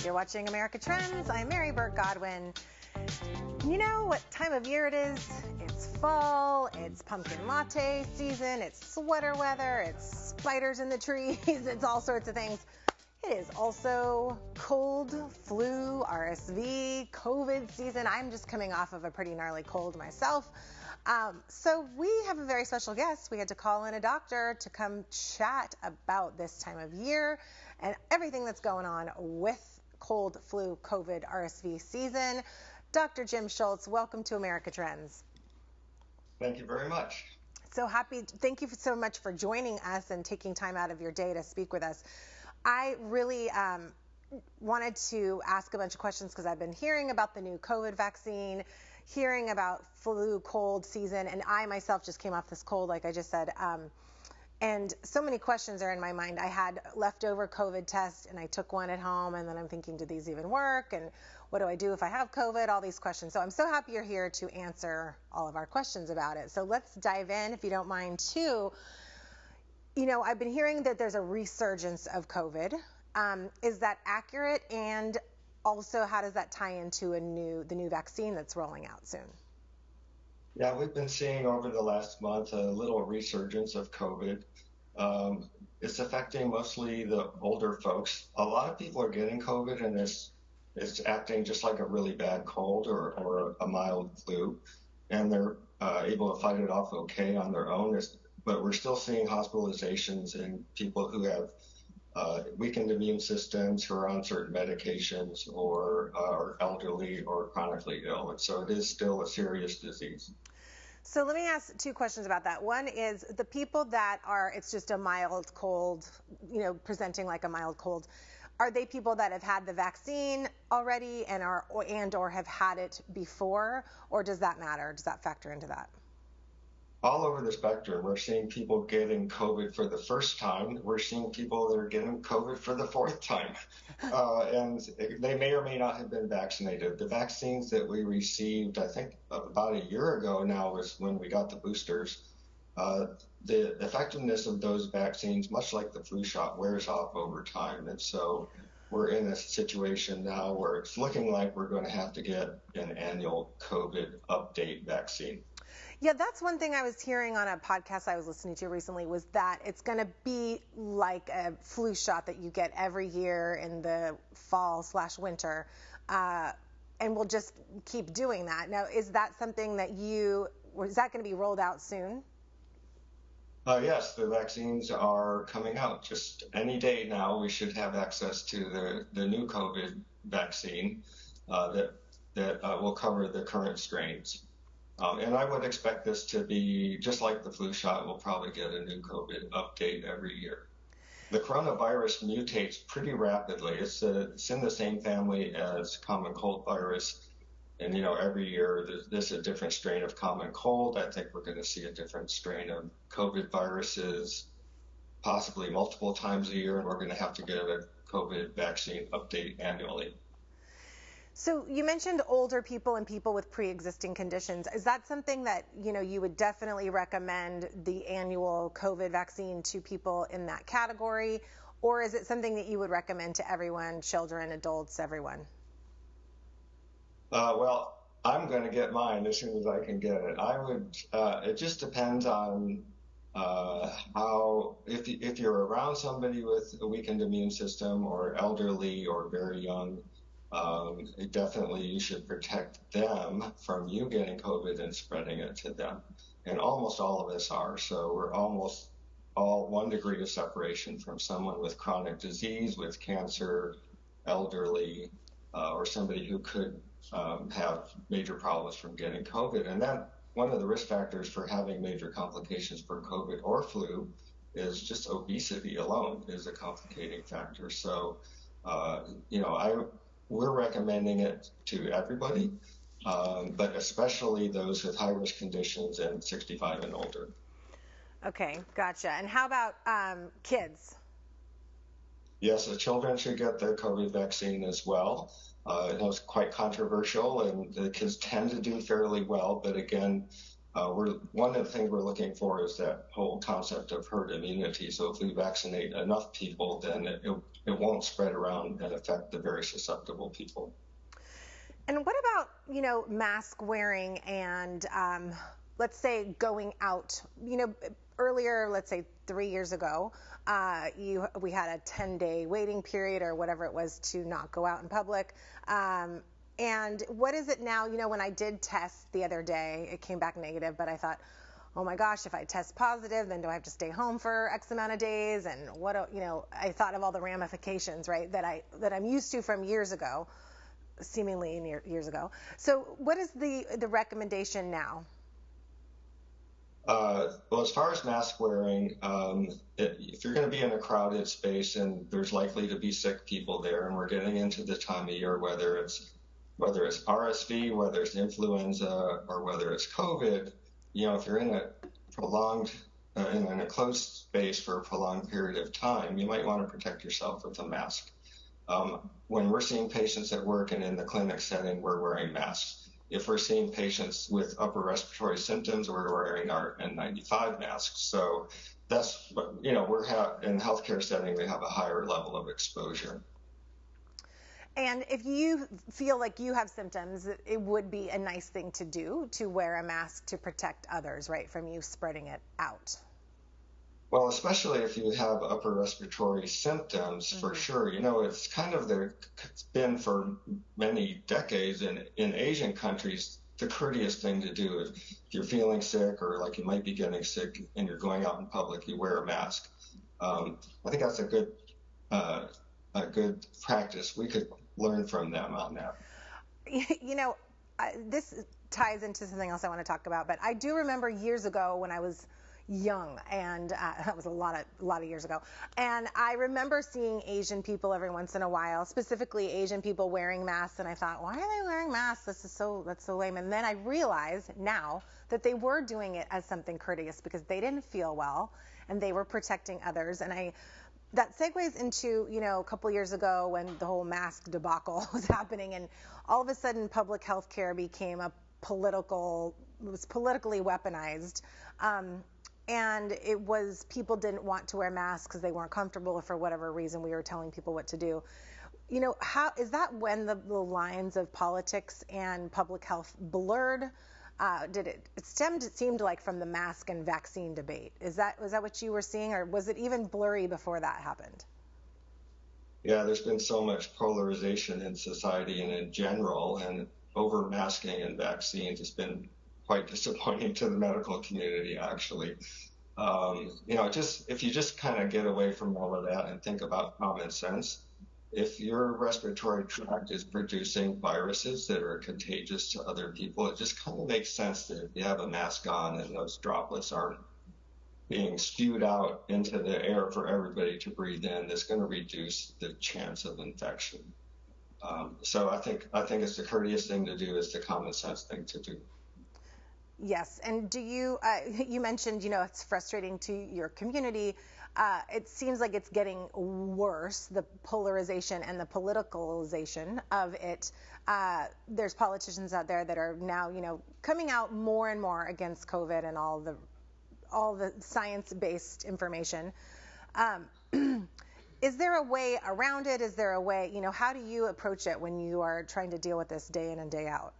You're watching America Trends. I'm Mary Burt-Godwin. You know what time of year it is? It's fall, it's pumpkin latte season, it's sweater weather, it's spiders in the trees, it's all sorts of things. It is also cold, flu, RSV, COVID season. I'm just coming off of a pretty gnarly cold myself. So we have a very special guest. We had to call in a doctor to come chat about this time of year and everything that's going on with cold, flu, COVID, RSV season. Dr. Jim Schultz, welcome to America Trends. Thank you very much. So happy. Thank you so much for joining us and taking time out of your day to speak with us. I really wanted to ask a bunch of questions because I've been hearing about the new COVID vaccine, hearing about flu, cold season, and I myself just came off this cold, like I just said. And so many questions are in my mind. I had leftover COVID tests and I took one at home, and then I'm thinking, do these even work? And what do I do if I have COVID? All these questions. So I'm so happy you're here to answer all of our questions about it. So let's dive in, if you don't mind, too. You know, I've been hearing that there's a resurgence of COVID. Is that accurate? And also, how does that tie into the new vaccine that's rolling out soon? Yeah, we've been seeing over the last month a little resurgence of COVID. It's affecting mostly the older folks. A lot of people are getting COVID, and it's acting just like a really bad cold or a mild flu, and they're able to fight it off okay on their own. But we're still seeing hospitalizations in people who have weakened immune systems, who are on certain medications, or are elderly or chronically ill. And so it is still a serious disease. So let me ask two questions about that. One is the people that it's just a mild cold, presenting like a mild cold. Are they people that have had the vaccine already or have had it before, or does that matter? Does that factor into that? All over the spectrum, we're seeing people getting COVID for the first time. We're seeing people that are getting COVID for the fourth time. And they may or may not have been vaccinated. The vaccines that we received, I think about a year ago now, was when we got the boosters. The effectiveness of those vaccines, much like the flu shot, wears off over time. And so we're in a situation now where it's looking like we're going to have to get an annual COVID update vaccine. Yeah, that's one thing I was hearing on a podcast I was listening to recently, was that it's going to be like a flu shot that you get every year in the fall/winter, and we'll just keep doing that. Now, is that something that is that going to be rolled out soon? Yes, the vaccines are coming out. Just any day now, we should have access to the new COVID vaccine that will cover the current strains. And I would expect this to be just like the flu shot. We'll probably get a new COVID update every year. The coronavirus mutates pretty rapidly. It's in the same family as common cold virus. And, every year there's a different strain of common cold. I think we're going to see a different strain of COVID viruses, possibly multiple times a year, and we're going to have to get a COVID vaccine update annually. So you mentioned older people and people with pre-existing conditions. Is that something that, you would definitely recommend the annual COVID vaccine to people in that category? Or is it something that you would recommend to everyone, children, adults, everyone? Well, I'm going to get mine as soon as I can get it. It just depends on if you're around somebody with a weakened immune system or elderly or very young, definitely you should protect them from you getting COVID and spreading it to them. And almost all of us are. So we're almost all 1 degree of separation from someone with chronic disease, with cancer, elderly, or somebody who could have major problems from getting COVID. And that one of the risk factors for having major complications for COVID or flu is just obesity alone is a complicating factor. So, we're recommending it to everybody, but especially those with high-risk conditions and 65 and older. Okay, gotcha. And how about kids? Yes, the children should get the COVID vaccine as well. It was quite controversial, and the kids tend to do fairly well. But again, One of the things we're looking for is that whole concept of herd immunity. So if we vaccinate enough people, then it won't spread around and affect the very susceptible people. And what about, mask wearing and let's say going out? Earlier, let's say 3 years ago, we had a 10-day waiting period or whatever it was to not go out in public. And what is it now? When I did test the other day, it came back negative, but I thought, oh my gosh, if I test positive, then do I have to stay home for X amount of days? And I thought of all the ramifications, right, that I'm used to from years ago, seemingly years ago. So what is the recommendation now? Well, as far as mask wearing, if you're going to be in a crowded space and there's likely to be sick people there, and we're getting into the time of year, whether it's RSV, whether it's influenza, or whether it's COVID, if you're in a prolonged, in a closed space for a prolonged period of time, you might want to protect yourself with a mask. When we're seeing patients at work and in the clinic setting, we're wearing masks. If we're seeing patients with upper respiratory symptoms, we're wearing our N95 masks. So that's, in the healthcare setting, we have a higher level of exposure. And if you feel like you have symptoms, it would be a nice thing to do to wear a mask to protect others, right, from you spreading it out. Well, especially if you have upper respiratory symptoms, for sure. It's kind of it's been for many decades in Asian countries, the courteous thing to do. If you're feeling sick or like you might be getting sick and you're going out in public, you wear a mask. I think that's a good practice. We could learn from them on that. This ties into something else I want to talk about, but I do remember years ago when I was young, and that was a lot of years ago, and I remember seeing Asian people every once in a while, specifically Asian people wearing masks, and I thought, why are they wearing masks? That's so lame. And then I realized now that they were doing it as something courteous because they didn't feel well and they were protecting others. And that segues into, a couple years ago when the whole mask debacle was happening, and all of a sudden public health care became was politically weaponized. And it was, people didn't want to wear masks because they weren't comfortable, or for whatever reason we were telling people what to do. How is that when the lines of politics and public health blurred? It seemed like from the mask and vaccine debate. Was that what you were seeing, or was it even blurry before that happened? Yeah, there's been so much polarization in society and in general, and over masking and vaccines has been quite disappointing to the medical community, actually. If you just kind of get away from all of that and think about common sense, if your respiratory tract is producing viruses that are contagious to other people, it just kind of makes sense that if you have a mask on and those droplets aren't being spewed out into the air for everybody to breathe in, that's going to reduce the chance of infection. So I think it's the courteous thing to do, is the common sense thing to do. Yes, and do you mentioned, it's frustrating to your community. It seems like it's getting worse, the polarization and the politicalization of it. There's politicians out there that are now, coming out more and more against COVID and all the science-based information. Is there a way around it? Is there a way, how do you approach it when you are trying to deal with this day in and day out?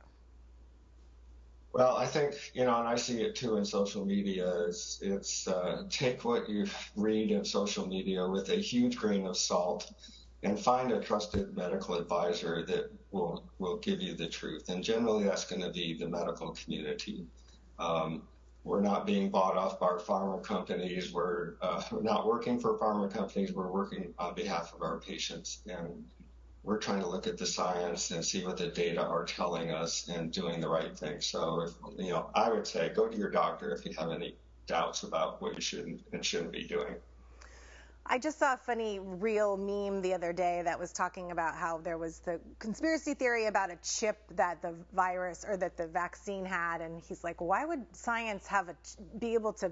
Well, I think, and I see it too in social media, it's take what you read in social media with a huge grain of salt and find a trusted medical advisor that will give you the truth. And generally that's going to be the medical community. We're not being bought off by pharma companies. We're not working for pharma companies. We're working on behalf of our patients. And we're trying to look at the science and see what the data are telling us and doing the right thing. So, I would say go to your doctor if you have any doubts about what you should and shouldn't be doing. I just saw a funny real meme the other day that was talking about how there was the conspiracy theory about a chip that the virus or that the vaccine had. And he's like, why would science be able to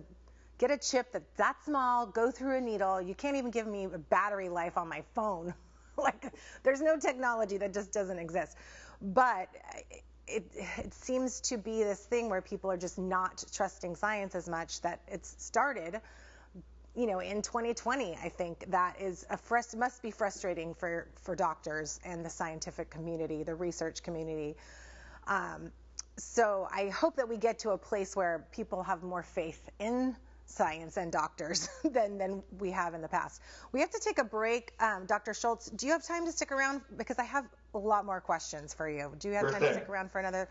get a chip that's that small, go through a needle? You can't even give me a battery life on my phone. Like, there's no technology, that just doesn't exist. But it seems to be this thing where people are just not trusting science as much, that it's started, in 2020. I think that is must be frustrating for doctors and the scientific community, the research community. So I hope that we get to a place where people have more faith in science and doctors than we have in the past. We have to take a break. Dr. Schultz, do you have time to stick around? Because I have a lot more questions for you. Do you have time to stick around for another?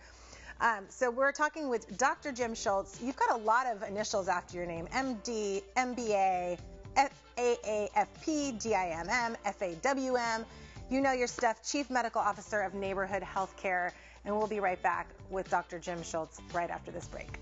So we're talking with Dr. Jim Schultz. You've got a lot of initials after your name: MD, MBA, AAFP, DIMM, FAWM. You know your stuff. Chief Medical Officer of Neighborhood Healthcare. And we'll be right back with Dr. Jim Schultz right after this break.